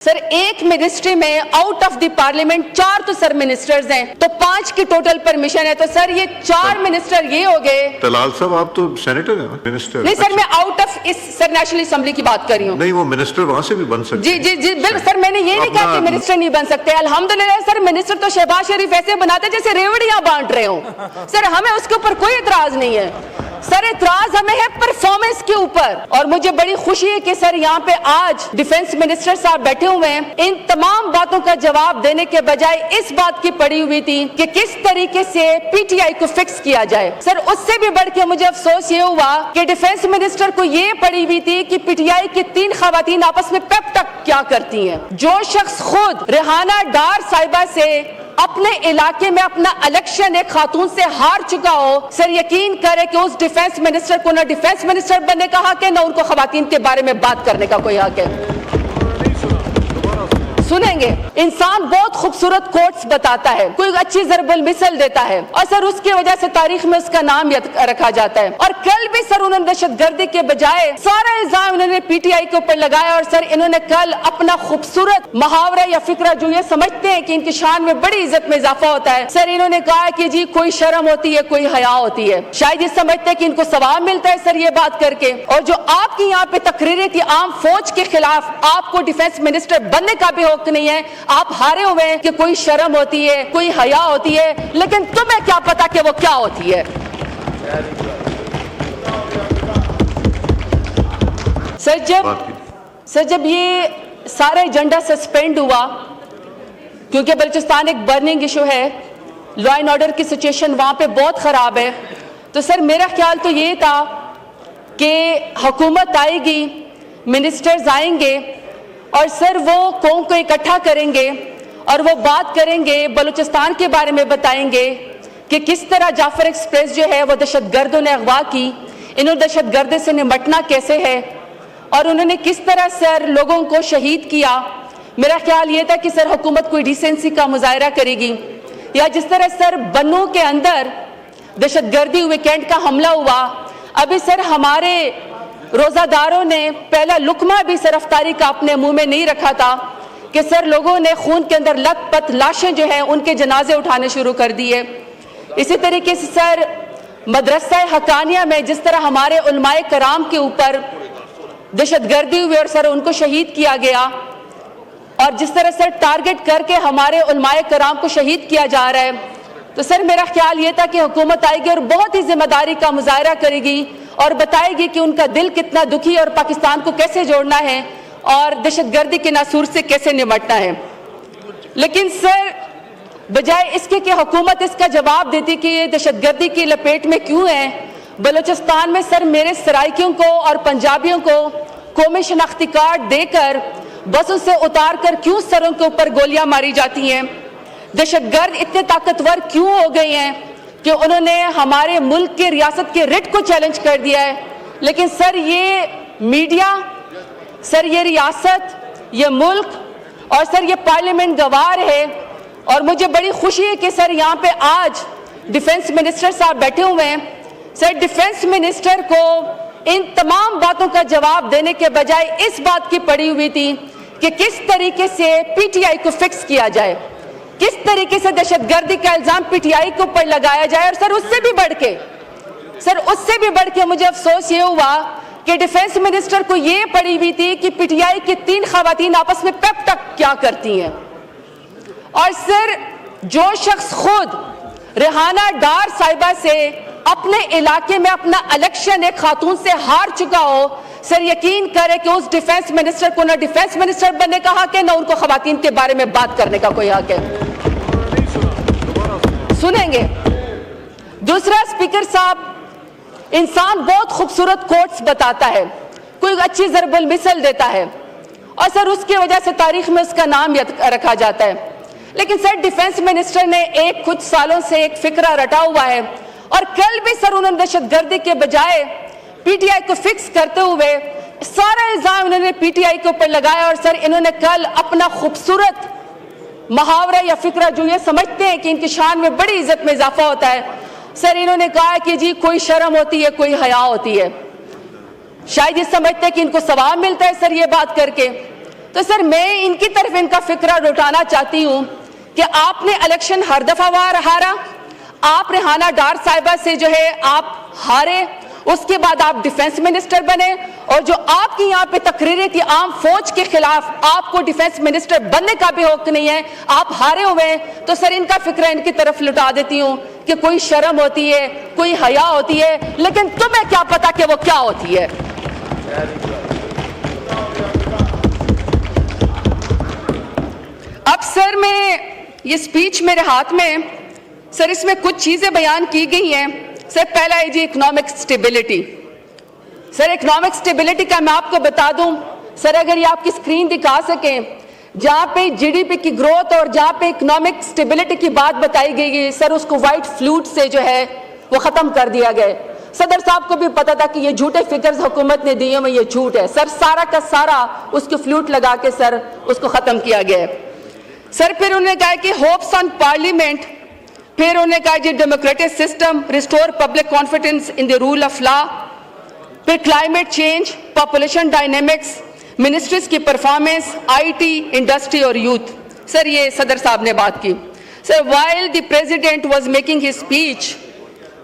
Sir एक ministry में out of the parliament 4 तो सर मिनिस्टर्स हैं, तो 5 की टोटल परमिशन है, तो सर ये 4 मिनिस्टर ये हो गए। तलाल साहब आप तो सेनेटर हैं, मिनिस्टर नहीं सर, मैं आउट ऑफ इस सर नेशनल असेंबली की बात कर रही हूँ। नहीं, वो मिनिस्टर वहां से भी बन सकते जी जी जी बिल्कुल सर, मैंने ये नहीं कहा कि मिनिस्टर नहीं बन सकते। अल्हम्दुलिल्लाह सर, मिनिस्टर तो शहबाज शरीफ ऐसे बनाते जैसे रेवड़ियां बांट रहे हो। सर हमें उसके ऊपर कोई इतराज नहीं है सर, इतराज हमें है परफॉर्मेंस के ऊपर। और मुझे बड़ी खुशी है कि सर यहाँ पे आज डिफेंस मिनिस्टर साहब बैठे हुए हैं। इन तमाम बातों का जवाब देने के बजाय इस बात की पड़ी हुई थी कि किस तरीके से पीटीआई को फिक्स किया जाए। सर उससे भी बढ़ के मुझे अफसोस ये हुआ कि डिफेंस मिनिस्टर को ये पड़ी हुई थी कि पीटीआई की 3 खवातीन आपस में पेप टक क्या करती हैं। जो शख्स खुद रेहाना डार साहिबा से अपने इलाके में अपना इलेक्शन एक खातून से हार चुका हो, सर यकीन करे कि उस डिफेंस मिनिस्टर को ना डिफेंस मिनिस्टर बनने का हक है, ना उनको खवातीन के बारे में बात करने का कोई हक है। सुनेंगे, इंसान बहुत खूबसूरत कोट्स बताता है, कोई अच्छी ज़रबुल मिसल देता है और सर उसकी वजह से तारीख में उसका नाम रखा जाता है। और कल भी सर उन्होंने दहशतगर्दी के बजाय सारा इल्जाम इन्होंने पीटीआई के ऊपर लगाया। और सर इन्होंने कल अपना खूबसूरत मुहावरा या फिक्रा जो ये समझते हैं कि इनकी शान में बड़ी इज्जत में इजाफा होता है, सर इन्होंने कहा कि जी कोई शर्म होती है, कोई हया होती है। शायद ये समझते हैं कि इनको सवाब मिलता है सर ये बात करके। और जो आपकी यहाँ पे तकरीरें थी आम फौज के खिलाफ, आपको डिफेंस मिनिस्टर बनने का भी नहीं है। आप हारे हुए हैं कि कोई शर्म होती है, कोई हया होती है, लेकिन तुम्हें क्या पता कि वो क्या होती है। सर जब ये सारा एजेंडा सस्पेंड हुआ, क्योंकि बलूचिस्तान एक बर्निंग इशू है, लॉ एंड ऑर्डर की सिचुएशन वहां पे बहुत खराब है, तो सर मेरा ख्याल तो ये था कि हुकूमत आएगी, मिनिस्टर्स आएंगे और सर वो कौम को इकट्ठा करेंगे और वो बात करेंगे, बलूचिस्तान के बारे में बताएंगे कि किस तरह जाफर एक्सप्रेस जो है वो दहशतगर्दों ने अगवा की, इन्होंने दहशतगर्द से निपटना कैसे है और उन्होंने किस तरह सर लोगों को शहीद किया। मेरा ख्याल ये था कि सर हुकूमत कोई डिसेंसी का मुजाहरा करेगी, या जिस तरह सर बन्नू के अंदर दहशतगर्दी वीकेंड का हमला हुआ, अभी सर हमारे रोजादारों ने पहला लुकमा भी सर अफ्तारी का अपने मुंह में नहीं रखा था कि सर लोगों ने खून के अंदर लथपथ लाशें जो हैं उनके जनाजे उठाने शुरू कर दिए। इसी तरीके से सर मदरसा हकानिया में जिस तरह हमारे उलमाए कराम के ऊपर दहशतगर्दी हुई और सर उनको शहीद किया गया, और जिस तरह सर टारगेट करके हमारे उलमाए कराम को शहीद किया जा रहा है, तो सर मेरा ख्याल ये था कि हुकूमत आएगी और बहुत ही जिम्मेदारी का मुजाहरा करेगी और बताएगी कि उनका दिल कितना दुखी और पाकिस्तान को कैसे जोड़ना है और दहशतगर्दी के नासूर से कैसे निपटना है। लेकिन सर बजाय इसके कि हुकूमत इसका जवाब देती कि ये दहशतगर्दी की लपेट में क्यों है, बलूचिस्तान में सर मेरे सराइकियों को और पंजाबियों को कौमी शनाख्ती कार्ड देकर बसों से उतार कर क्यों सरों के ऊपर गोलियां मारी जाती हैं। दहशतगर्द इतने ताकतवर क्यों हो गए हैं कि उन्होंने हमारे मुल्क के रियासत के रिट को चैलेंज कर दिया है। लेकिन सर ये मीडिया, सर ये रियासत, ये मुल्क और सर ये पार्लियामेंट गवार है। और मुझे बड़ी खुशी है कि सर यहाँ पे आज डिफेंस मिनिस्टर साहब बैठे हुए हैं। सर डिफेंस मिनिस्टर को इन तमाम बातों का जवाब देने के बजाय इस बात की पड़ी हुई थी कि किस तरीके से पीटीआई को फिक्स किया जाए, किस तरीके से दहशतगर्दी का इल्जाम पीटीआई के ऊपर लगाया जाए। और सर उससे भी बढ़ के मुझे अफसोस ये हुआ कि डिफेंस मिनिस्टर को ये पड़ी हुई थी कि पीटीआई की 3 खवातीन आपस में पेप टक क्या करती हैं। और सर जो शख्स खुद रेहाना डार साहिबा से अपने इलाके में अपना इलेक्शन एक खातून से हार चुका हो, सर यकीन करे कि उस डिफेंस मिनिस्टर को ना डिफेंस मिनिस्टर बनने का हक है, ना उनको खवातीन के बारे में बात करने का कोई हक है। सुनेंगे, दूसरा, स्पीकर साहब, इंसान बहुत खूबसूरत कोट्स बताता है, कोई अच्छी ज़रबुल मिसल देता है और सर उसकी वजह से तारीख में उसका नाम रखा जाता है। लेकिन सर डिफेंस मिनिस्टर ने कुछ सालों से एक फिक्रा रटा हुआ है और कल भी सर उन्होंने दहशतगर्दी के बजाय पीटीआई को फिक्स करते हुए सारा इल्जाम इन्होंने पीटीआई के ऊपर लगाया। और सर इन्होंने कल अपना खूबसूरत मुहावरा या फिक्रा जो ये समझते हैं कि इनकी शान में बड़ी इज्जत में इजाफा होता है, सर इन्होंने कहा कि जी कोई शर्म होती है, कोई हया होती है। शायद ये समझते हैं कि इनको सवाब मिलता है सर ये बात करके। तो सर मैं इनकी तरफ इनका फिक्रा लौटाना चाहती हूं कि आपने इलेक्शन हर दफा हारा, आप रेहाना डार साहिबा से जो है आप हारे, उसके बाद आप डिफेंस मिनिस्टर बने, और जो आपकी यहाँ पे तकरीरें थी आम फौज के खिलाफ, आपको डिफेंस मिनिस्टर बनने का भी हक नहीं है, आप हारे हुए हैं। तो सर इनका फिक्र इनकी तरफ लुटा देती हूँ कि कोई शर्म होती है, कोई हया होती है, लेकिन तुम्हें क्या पता कि वो क्या होती है। अब सर मैं ये स्पीच मेरे हाथ में, सर इसमें कुछ चीजें बयान की गई हैं। सर पहला है जी economic stability. Sir economic stability का मैं आपको बता दूं, सर अगर ये आपकी स्क्रीन दिखा सकें, जहां पे जीडीपी की ग्रोथ और जहां पे इकोनॉमिक स्टेबिलिटी की बात बताई गई है, सर उसको व्हाइट फ्लूट से जो है वो खत्म कर दिया गया। सदर साहब को भी पता था कि ये झूठे फिगर्स हुकूमत ने दिए हुए, ये झूठ है। सर सारा का सारा उसको फ्लूट लगा के सर उसको खत्म किया गया। सर फिर उन्होंने कहा कि होप्स ऑन पार्लियामेंट, फिर उन्होंने कहा जी democratic system, restore public confidence in the rule of law, फिर climate change, population dynamics, ministries की परफॉर्मेंस, आईटी, इंडस्ट्री और यूथ। सर ये सदर साहब ने बात की। Sir while the president was making his speech,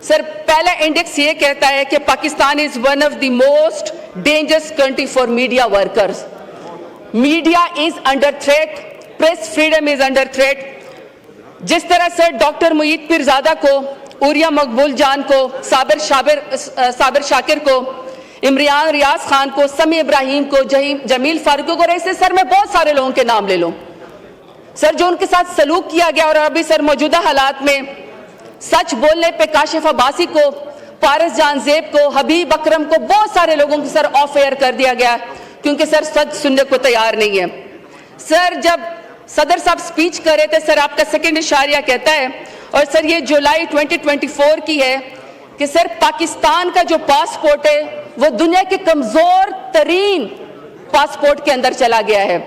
sir पहला इंडेक्स ये कहता है कि Pakistan is one of the most dangerous country for media workers. Media is under threat, press freedom is under threat. जिस तरह से डॉक्टर मुईद पीरजादा को, उरिया मकबूल जान को, साबिर शाकिर को, इमरान रियाज खान को, समी इब्राहिम को, जमील फारूक को, ऐसे सर मैं बहुत सारे लोगों के नाम ले लूं सर जो उनके साथ सलूक किया गया। और अभी सर मौजूदा हालात में सच बोलने पे काशिफ अब्बासी को, पारस जान ज़ेब को, हबीब अकरम को, बहुत सारे लोगों को सर ऑफ एयर कर दिया गया क्योंकि सर सच सुनने को तैयार नहीं है। सर जब सदर साहब स्पीच कर रहे थे, सर आपका सेकंड इशारिया कहता है, और सर ये जुलाई 2024 की है कि सर पाकिस्तान का जो पासपोर्ट है वो दुनिया के कमजोर तरीन पासपोर्ट के अंदर चला गया है।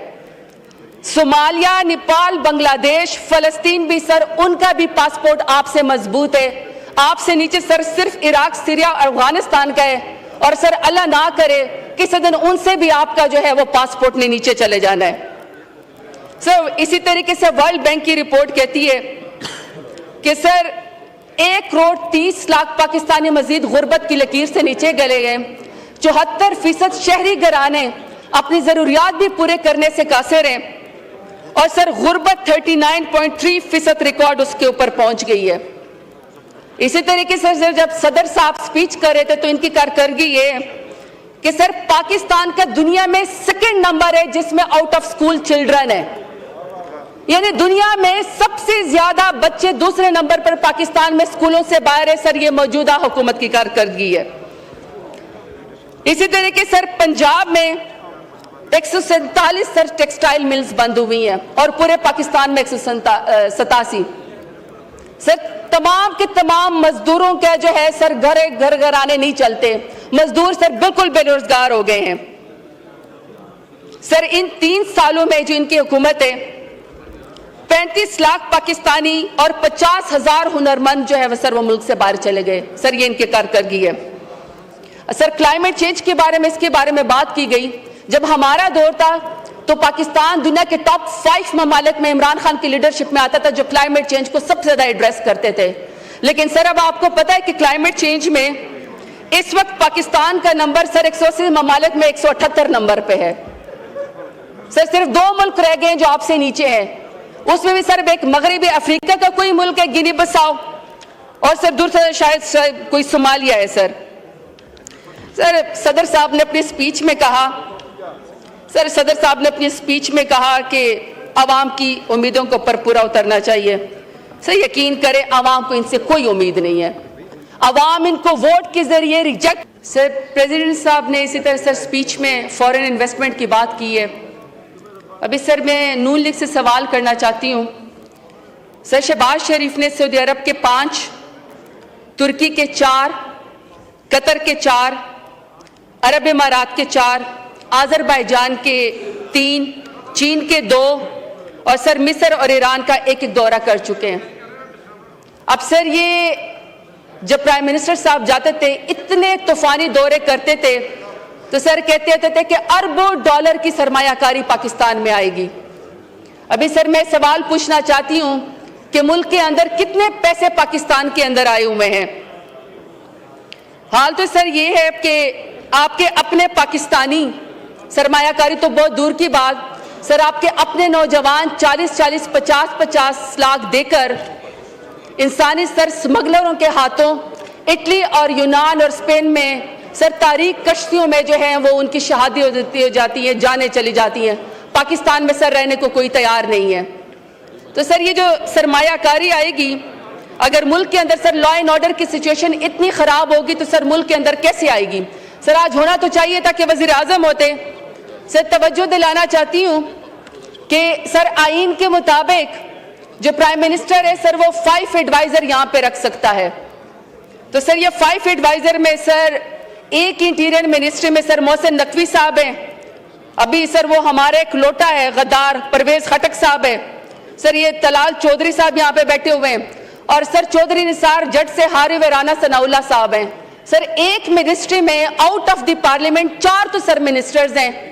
सोमालिया, नेपाल, बांग्लादेश, फलस्तीन भी सर उनका भी पासपोर्ट आपसे मजबूत है। आपसे नीचे सर सिर्फ इराक, सीरिया और अफगानिस्तान का है, और सर अल्लाह ना करे किसी दिन उनसे भी आपका जो है वो पासपोर्ट ने नीचे चले जाना है। सर इसी तरीके से वर्ल्ड बैंक की रिपोर्ट कहती है कि सर 1,30,00,000 पाकिस्तानी मजीद गुर्बत की लकीर से नीचे गले गए। 74% शहरी घराने अपनी जरूरियात भी पूरे करने से कासिर हैं, और सर गुर्बत 39.3% रिकॉर्ड उसके ऊपर पहुंच गई है। इसी तरीके से सर जब सदर साहब स्पीच कर रहे थे तो इनकी कारकर्दगी ये कि सर पाकिस्तान का दुनिया में सेकंड नंबर है जिसमें आउट ऑफ स्कूल चिल्ड्रन है, यानी दुनिया में सबसे ज्यादा बच्चे दूसरे नंबर पर पाकिस्तान में स्कूलों से बाहर है। सर ये मौजूदा हुकूमत की कारकर्दगी है। इसी तरीके सर पंजाब में 147 सर टेक्सटाइल मिल्स बंद हुई हैं और पूरे पाकिस्तान में 187। सर तमाम के तमाम मजदूरों का जो है सर घर आने नहीं चलते, मजदूर सर बिल्कुल बेरोजगार हो गए हैं। सर इन 3 सालों में जो इनकी हुकूमत है 35 लाख पाकिस्तानी और 50,000 हुनरमंद जो है वह सर वो मुल्क से बाहर चले गए। सर ये इनकी कारकर्दगी है। सर क्लाइमेट चेंज के बारे में, इसके बारे में बात की गई। जब हमारा दौर था तो पाकिस्तान दुनिया के टॉप 5 ममालिक में इमरान खान की लीडरशिप में आता था जो क्लाइमेट चेंज को सबसे ज्यादा एड्रेस करते थे। लेकिन सर अब आपको पता है कि क्लाइमेट चेंज में इस वक्त पाकिस्तान का नंबर सर 180 ममालिक में 178 नंबर पे है। सर सिर्फ 2 मुल्क रह गए जो आपसे नीचे हैं, उसमें भी सर एक मगरबी अफ्रीका का कोई मुल्क है, गिनी बिसाओ, और सर दूसरा शायद कोई सोमालिया है। सर सदर साहब ने अपनी स्पीच में कहा, सदर साहब ने अपनी स्पीच में कहा कि आवाम की उम्मीदों को पर पूरा उतरना चाहिए। सर यकीन करें आवाम को इनसे कोई उम्मीद नहीं है, आवाम इनको वोट के जरिए रिजेक्ट। सर प्रेसिडेंट साहब ने इसी तरह सर स्पीच में फॉरेन इन्वेस्टमेंट की बात की है। अभी सर मैं नून लीग से सवाल करना चाहती हूँ। सर शहबाज शरीफ ने सऊदी अरब के 5, तुर्की के 4, कतर के 4, अरब इमारात के 4, आज़रबाईजान के 3, चीन के 2 और सर मिस्र और ईरान का 1 दौरा कर चुके हैं। अब सर ये जब प्राइम मिनिस्टर साहब जाते थे इतने तूफानी दौरे करते थे तो सर कहते थे कि अरबों डॉलर की सरमायाकारी पाकिस्तान में आएगी। अभी सर मैं सवाल पूछना चाहती हूं कि मुल्क के अंदर कितने पैसे पाकिस्तान के अंदर आए हुए हैं। हाल तो सर ये है कि आपके अपने पाकिस्तानी सरमायाकारी तो बहुत दूर की बात, सर आपके अपने नौजवान 40-40, 50-50 लाख देकर इंसानी सर स्मगलरों के हाथों इटली और यूनान और स्पेन में सर तारीख कश्तियों में जो है वो उनकी शहादत हो जाती है, जाने चली जाती हैं। पाकिस्तान में सर रहने को कोई तैयार नहीं है। तो सर ये जो सरमायाकारी आएगी, अगर मुल्क के अंदर सर लॉ एंड ऑर्डर की सिचुएशन इतनी खराब होगी तो सर मुल्क के अंदर कैसे आएगी। सर आज होना तो चाहिए था कि वजीर आजम होते। सर तवज्जो दिलाना चाहती हूँ कि सर आईन के मुताबिक जो प्राइम मिनिस्टर है सर वो 5 एडवाइजर यहाँ पे रख सकता है। तो सर ये 5 एडवाइजर में सर एक इंटीरियर मिनिस्ट्री में सर मोहसिन नकवी साहब हैं, अभी सर वो हमारे एक लोटा है गद्दार परवेज खटक साहब है, सर ये तलाल चौधरी साहब यहाँ पे बैठे हुए हैं, और सर चौधरी निसार जट से हारी व राना सनाउल्ला साहब हैं। सर एक मिनिस्ट्री में आउट ऑफ द पार्लियामेंट 4 तो सर मिनिस्टर्स हैं,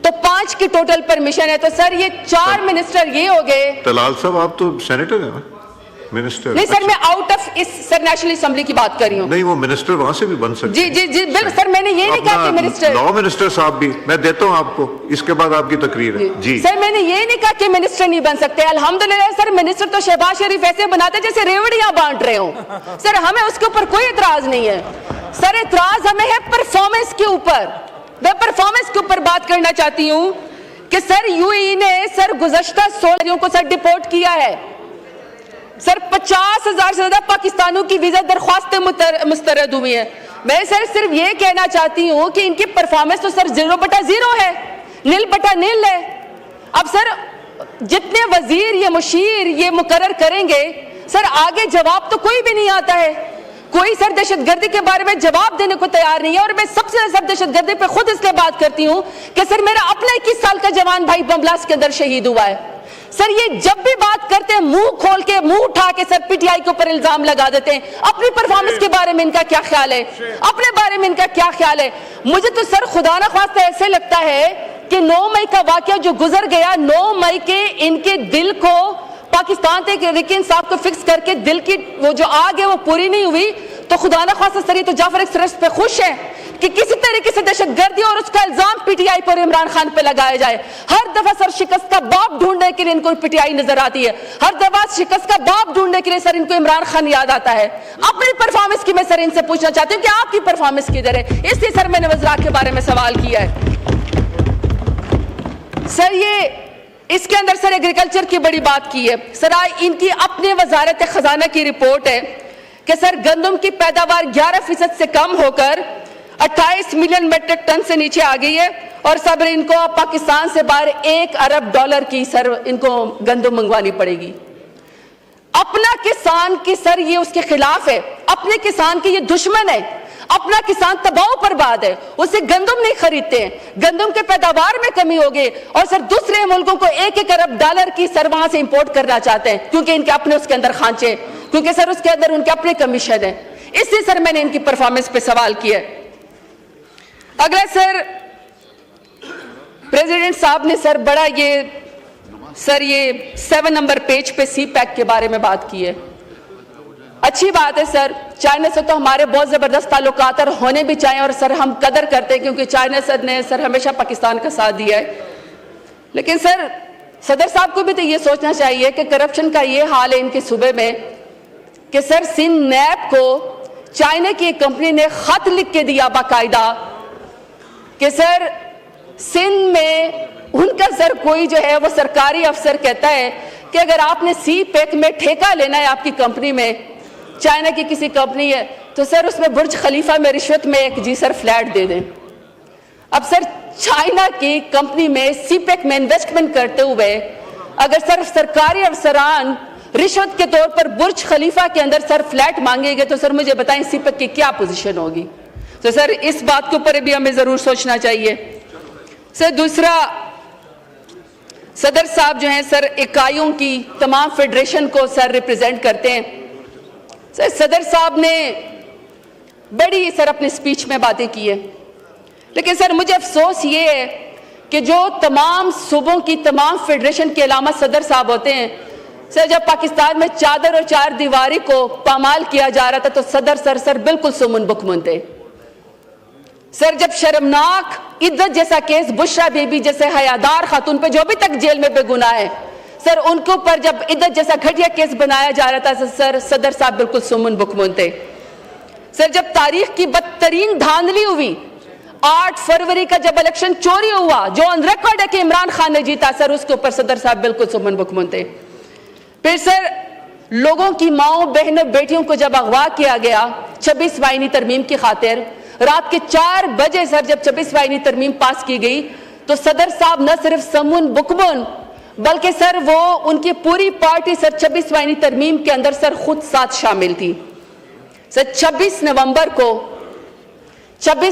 तो 5 की टोटल परमिशन है। तो सर ये 4 मिनिस्टर ये हो गए। तलाल साहब आप तो सेनेटर हैं ना, मिनिस्टर? नहीं सर मैं आउट ऑफ इस सर नेशनल असेंबली की बात कर रही हूँ। नहीं वो मिनिस्टर वहां से भी बन सकते। जी जी जी बिल्कुल सर, मैंने ये नहीं कहा कि मिनिस्टर, लॉ मिनिस्टर साहब भी मैं देता हूँ आपको, इसके बाद आपकी तकरीर है। जी सर मैंने ये नहीं कहा कि मिनिस्टर नहीं बन सकते। अल्हम्दुलिल्लाह सर मिनिस्टर तो शहबाज शरीफ ऐसे बनाते जैसे रेवड़ियां बांट रहे हो। सर हमें उसके ऊपर कोई इतराज नहीं है। सर इतराज हमें है परफॉर्मेंस के ऊपर। मैं परफॉर्मेंस के ऊपर बात करना चाहती हूँ कि सर यूएई ने सर गुज़श्ता 16 को सर डिपोर्ट किया है। सर 50,000 से ज्यादा पाकिस्तानियों की वीजा दरख्वास्तें मुस्तरद हुई हैं। मैं सर सिर्फ ये कहना चाहती हूँ कि इनकी परफॉर्मेंस तो सर 0/0 है, 0/0 है। अब सर जितने वजीर ये मुशीर ये मुकर्रर करेंगे सर आगे जवाब तो कोई भी नहीं आता है। कोई सर दहशतगर्दी के बारे में जवाब देने को तैयार नहीं है। और मैं सबसे ज्यादा दहशतगर्दी पे खुद इसलिए बात करती हूँ कि सर मेरा अपना 21 साल का जवान भाई बम ब्लास्ट के अंदर शहीद हुआ है। सर ये जब भी बात करते हैं मुंह खोल के मुंह उठा के सर पीटीआई के ऊपर इल्जाम लगा देते हैं। अपनी परफॉर्मेंस के बारे में इनका क्या ख्याल है, अपने बारे में इनका क्या ख्याल है। मुझे तो सर खुदा ना खास्ता ऐसे लगता है कि 9 मई का वाकया जो गुजर गया, 9 मई के इनके दिल को पाकिस्तान तहरीक इंसाफ को फिक्स करके दिल की वो जो आग है वो पूरी नहीं हुई। तो खुदा ना खास्ता सर ये तो जाफर एक्सप्रेस पे खुश है कि किसी तरीके से दहशतगर्दी और उसका इल्जाम पीटीआई पर इमरान खान पे लगाया जाए। हर दफा सर शिकस्त का बाप ढूंढने के लिए इनको पीटीआई नजर आती है, हर दफा शिकस्त का बाप ढूंढने के लिए सर इनको इमरान खान याद आता है। अपनी परफॉर्मेंस की मैं सर इनसे पूछना चाहती हूँ कि आपकी परफॉर्मेंस किधर है। इसलिए सर मैंने वज़रात के बारे में सवाल किया है। सर ये इसके अंदर सर एग्रीकल्चर की बड़ी बात की है। सर इनकी अपने वजारत खजाना की रिपोर्ट है कि सर गंदम की पैदावार 11% से कम होकर 28 मिलियन मेट्रिक टन से नीचे आ गई है। और सब इनको पाकिस्तान से बाहर $1 अरब की सर इनको गंदम मंगवानी पड़ेगी। अपना किसान की सर ये उसके खिलाफ है, अपने किसान के ये दुश्मन है। अपना किसान तबाह बर्बाद है, उसे गंदम नहीं खरीदते हैं, गंदम के पैदावार में कमी हो गई। और सर दूसरे मुल्कों को $1 अरब की सर वहां से इंपोर्ट करना चाहते हैं क्योंकि इनके अपने उसके अंदर खांचे, क्योंकि सर उसके अंदर उनके अपने कमीशन है। इसलिए सर मैंने इनकी परफॉर्मेंस पे सवाल किया। अगला सर प्रेसिडेंट साहब ने सर बड़ा ये 7 नंबर पेज पे CPEC के बारे में बात की है। अच्छी बात है सर, चाइना से तो हमारे बहुत जबरदस्त ताल्लुकात और होने भी चाहिए और सर हम कदर करते हैं क्योंकि चाइना सर ने सर हमेशा पाकिस्तान का साथ दिया है। लेकिन सर सदर साहब को भी तो ये सोचना चाहिए कि करप्शन का ये हाल है इनके सूबे में कि सर सिंध नैब को चाइना की एक कंपनी ने खत लिख के दिया बाकायदा कि सर सिंध में उनका सर कोई जो है वो सरकारी अफसर कहता है कि अगर आपने CPEC में ठेका लेना है आपकी कंपनी में, चाइना की किसी कंपनी है, तो सर उसमें बुर्ज खलीफा में रिश्वत में एक सर फ्लैट दे दें। अब सर चाइना की कंपनी में CPEC में इन्वेस्टमेंट करते हुए अगर सर सरकारी अफसरान रिश्वत के तौर पर बुर्ज खलीफा के अंदर सर फ्लैट मांगेंगे तो सर मुझे बताएं CPEC की क्या पोजीशन होगी। तो सर इस बात के ऊपर भी हमें जरूर सोचना चाहिए। सर दूसरा, सदर साहब जो हैं सर इकाइयों की तमाम फेडरेशन को सर रिप्रेजेंट करते हैं। सर सदर साहब ने बड़ी सर अपनी स्पीच में बातें की है लेकिन सर मुझे अफसोस ये है कि जो तमाम सूबों की तमाम फेडरेशन के अलावा सदर साहब होते हैं, सर जब पाकिस्तान में चादर और चार दीवारी को पामाल किया जा रहा था तो सदर सर बिल्कुल सुमन बुकमन थे। सर जब शर्मनाक इद्दत जैसा केस बुशरा बीबी जैसे हयादार खातून पे जो अभी तक जेल में बेगुनाह है, सर उनके ऊपर जब इद्दत जैसा घटिया केस बनाया जा रहा था सर सदर साहब बिल्कुल सुमन बुकमन थे। सर जब तारीख की बदतरीन धांधली हुई, 8 फरवरी का जब इलेक्शन चोरी हुआ जो ऑन रिकॉर्ड है कि इमरान खान ने जीता, सर उसके ऊपर सदर साहब बिल्कुल सुमन बुकमन थे। फिर सर लोगों की माओ बहनों बेटियों को जब अगवा किया गया 26 आईनी तरमीम की खातिर, रात के 4 बजे सर जब 26 आईनी तरमीम पास की गई तो सदर साहब न सिर्फ सुमन बुकमन बल्कि सर वो उनकी पूरी पार्टी सर 26 आईनी तरमीम के अंदर सर खुद साथ शामिल थी। सर 26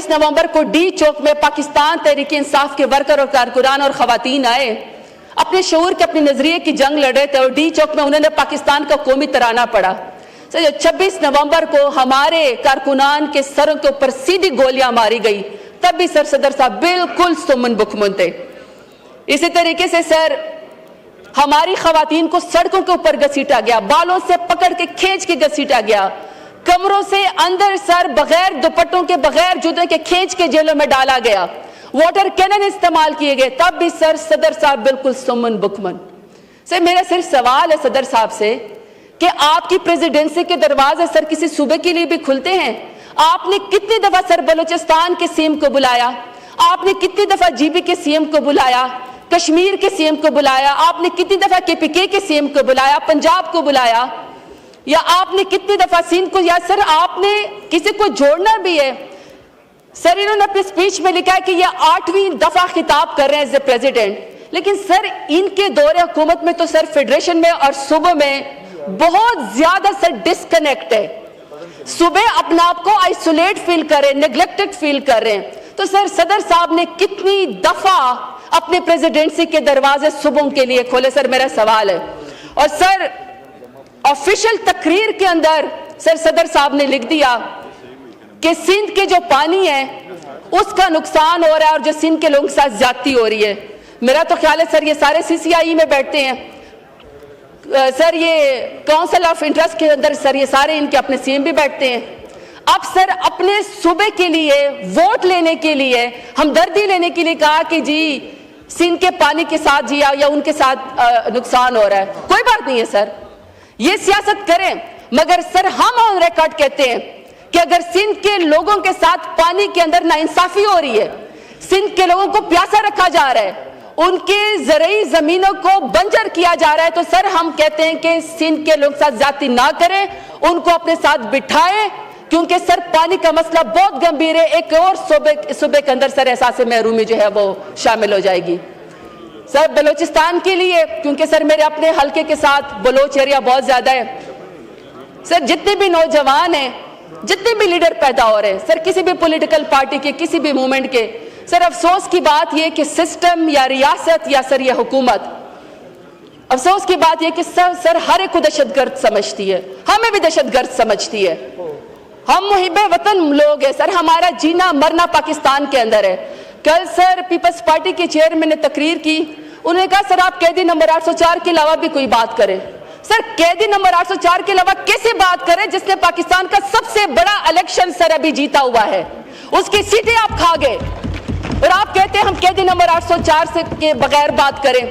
नवंबर को डी चौक में पाकिस्तान तहरीक इंसाफ के वर्कर और कारकुनान और खवातीन आए, अपने शऊर के अपने नजरिए की जंग लड़ रहे थे और डी चौक में उन्होंने पाकिस्तान का कौमी तराना पढ़ा। सर 26 नवंबर को हमारे कारकुनान के सरों के ऊपर सीधी गोलियां मारी गई, तब भी सर सदर साहब बिल्कुल सुमन बुकमन थे। इसी तरीके से सर हमारी खवातीन को सड़कों के ऊपर घसीटा गया, बालों से पकड़ के खींच के घसीटा गया, कमरों से अंदर सर बगैर दुपट्टों के बगैर जूते के खींच के जेलों में डाला गया, वाटर कैनन इस्तेमाल किए गए, तब भी सर सदर साहब बिल्कुल सुमन बुकमन। सर मेरा सिर्फ सवाल है सदर साहब से कि आपकी प्रेसिडेंसी के दरवाजे सर किसी सूबे के लिए भी खुलते हैं? आपने कितनी दफा सर बलूचिस्तान के सीएम को बुलाया, आपने कितनी दफा जीबी के सीएम को बुलाया, कश्मीर के सीएम को बुलाया, आपने कितनी दफा केपीके के सीएम को बुलाया, पंजाब को बुलाया, या आपने कितनी दफा सिंध को, या सर आपने किसी को जोड़ना भी है? सर इन्होंने अपनी स्पीच में लिखा है कि यह 8वीं दफा खिताब कर रहे हैं एज ए प्रेसिडेंट, लेकिन सर इनके दौरे हुकूमत में तो सर फेडरेशन में और सूबों में बहुत ज्यादा सर डिस्कनेक्ट है। सूबे अपने आप को आइसोलेट फील कर रहे हैं, नेग्लेक्टेड फील कर रहे हैं। तो सर सदर साहब ने कितनी दफा अपने प्रेसिडेंसी के दरवाजे सूबों के लिए खोले? सर मेरा सवाल है। और सर ऑफिशियल तकरीर के अंदर सर सदर साहब ने लिख दिया कि सिंध के जो पानी है उसका नुकसान हो रहा है और जो सिंध के लोगों के साथ ज्यादती हो रही है। मेरा तो ख्याल है सर ये सारे सीसीआई में बैठते हैं, सर ये काउंसिल ऑफ इंटरेस्ट के अंदर सर ये सारे इनके अपने सीएम भी बैठते हैं। अब सर अपने सूबे के लिए वोट लेने के लिए, हमदर्दी लेने के लिए कहा कि जी सिंध के पानी के साथ जी या उनके साथ नुकसान हो रहा है। कोई बात नहीं है सर, ये सियासत करें, मगर सर हम ऑन रिकॉर्ड कहते हैं कि अगर सिंध के लोगों के साथ पानी के अंदर नाइंसाफी हो रही है, सिंध के लोगों को प्यासा रखा जा रहा है, उनके ज़रूरी जमीनों को बंजर किया जा रहा है, तो सर हम कहते हैं कि सिंध के लोग साथ ज्यादती ना करें, उनको अपने साथ बिठाएं, क्योंकि सर पानी का मसला बहुत गंभीर है। एक और सूबे के अंदर सर एहसास महरूमी जो है वो शामिल हो जाएगी। सर बलूचिस्तान के लिए, क्योंकि सर मेरे अपने हल्के के साथ बलोच एरिया बहुत ज्यादा है, सर जितने भी नौजवान हैं, जितने भी लीडर पैदा हो रहे हैं सर किसी भी पॉलिटिकल पार्टी के, किसी भी मूवमेंट के, सर अफसोस की बात यह कि सिस्टम या रियासत या सर यह हुकूमत, अफसोस की बात यह कि सर हर एक को दहशतगर्द समझती है, हमें भी दहशतगर्द समझती है। हम मुहिब्बे वतन लोग हैं सर, हमारा जीना मरना पाकिस्तान के अंदर है। कल सर पीपल्स पार्टी के चेयरमैन ने तकरीर की, उन्होंने कहा सर आप कैदी नंबर 804 के अलावा भी कोई बात करें। सर कैदी नंबर 804 के अलावा कैसे बात करें जिसने पाकिस्तान का सबसे बड़ा इलेक्शन सर अभी जीता हुआ है, उसकी सीटें आप खा गए और आप कहते हैं हम कैदी नंबर 804 से के बगैर बात करें।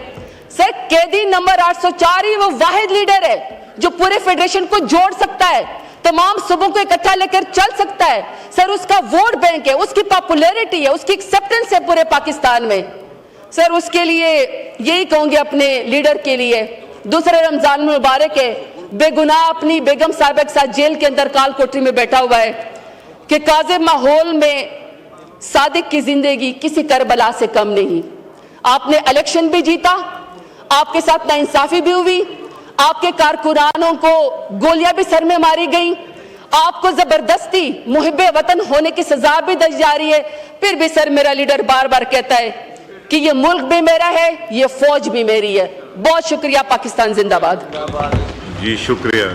सर कैदी नंबर 804 ही वो वाहिद लीडर है जो पूरे फेडरेशन को जोड़ सकता है, तमाम सूबों को इकट्ठा लेकर चल सकता है। सर उसका वोट बैंक है, उसकी पॉपुलैरिटी है, उसकी एक्सेप्टेंस है पूरे पाकिस्तान में। सर उसके लिए यही कहूंगे अपने लीडर के लिए, दूसरे रमजान मुबारक है, बेगुनाह अपनी बेगम साहिबा के साथ जेल के अंदर काल कोठरी में बैठा हुआ है कि काज़िब माहौल में सादिक की जिंदगी किसी करबला से कम नहीं। आपने इलेक्शन भी जीता, आपके साथ नाइंसाफी भी हुई, आपके कारकुनानों को गोलियां भी सर में मारी गई, आपको जबरदस्ती मुहिब्बे वतन होने की सजा भी दी जा रही है। फिर भी सर मेरा लीडर बार बार कहता है कि ये मुल्क भी मेरा है, ये फौज भी मेरी है। बहुत शुक्रिया, पाकिस्तान जिंदाबाद। जी शुक्रिया।